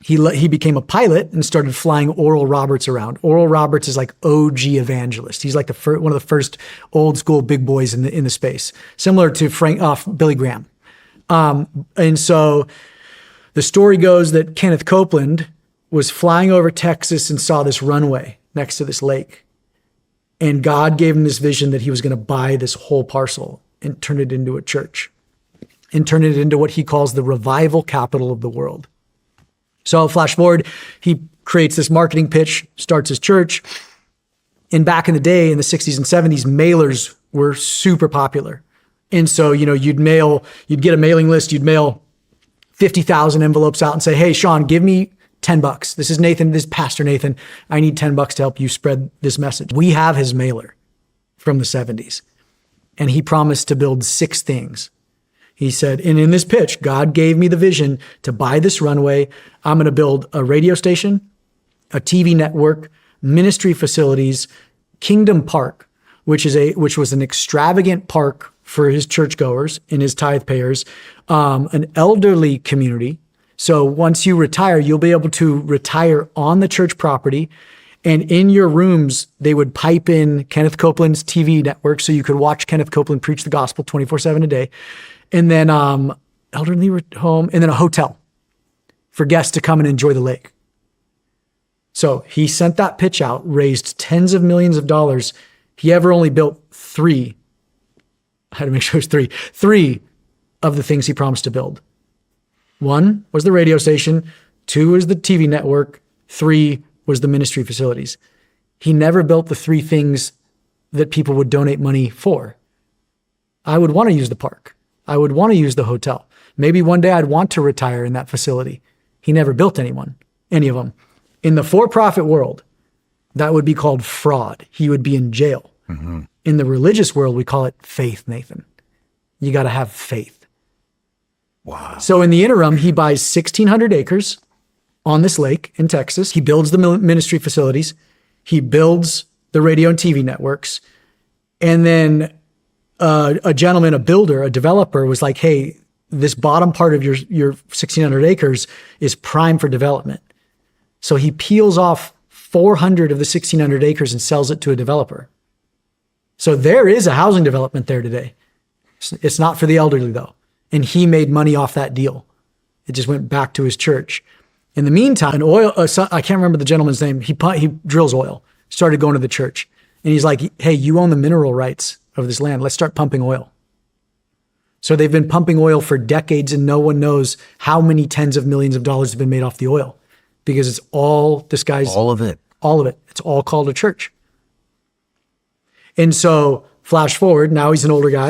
he became a pilot and started flying Oral Roberts around. Oral Roberts is like OG evangelist. He's like one of the first old school big boys in the space, similar to Billy Graham. And so the story goes that Kenneth Copeland was flying over Texas and saw this runway next to this lake. And God gave him this vision that he was going to buy this whole parcel and turn it into a church and turn it into what he calls the revival capital of the world. So flash forward, he creates this marketing pitch, starts his church. And back in the day, in the 60s and 70s, mailers were super popular. And so, you'd get a mailing list, you'd mail 50,000 envelopes out and say, hey, Sean, give me $10. This is Nathan, this is Pastor Nathan. I need $10 to help you spread this message. We have his mailer from the 70s. And he promised to build 6 things. He said, and in this pitch, God gave me the vision to buy this runway. I'm going to build a radio station, a TV network, ministry facilities, Kingdom Park, which was an extravagant park for his churchgoers and his tithe payers, an elderly community. So once you retire, you'll be able to retire on the church property. And in your rooms, they would pipe in Kenneth Copeland's TV network so you could watch Kenneth Copeland preach the gospel 24/7 a day. And then elderly home, and then a hotel for guests to come and enjoy the lake. So he sent that pitch out, raised tens of millions of dollars. He ever only built 3. I had to make sure it was 3. 3 of the things he promised to build. 1 was the radio station. 2 was the TV network. 3 was the ministry facilities. He never built the 3 things that people would donate money for. I would want to use the park. I would want to use the hotel. Maybe one day I'd want to retire in that facility. He never built any of them. In the for-profit world, that would be called fraud. He would be in jail. Mm-hmm. In the religious world, we call it faith, Nathan. You got to have faith. Wow. So in the interim, he buys 1,600 acres on this lake in Texas. He builds the ministry facilities. He builds the radio and TV networks. And then a gentleman, a builder, a developer was like, hey, this bottom part of your 1,600 acres is prime for development. So he peels off 400 of the 1,600 acres and sells it to a developer. So there is a housing development there today. It's not for the elderly though. And he made money off that deal. It just went back to his church. In the meantime, I can't remember the gentleman's name. He drills oil, started going to the church. And he's like, hey, you own the mineral rights of this land. Let's start pumping oil. So they've been pumping oil for decades and no one knows how many tens of millions of dollars have been made off the oil because it's all disguised. All of it. All of it. It's all called a church. And so flash forward, now he's an older guy.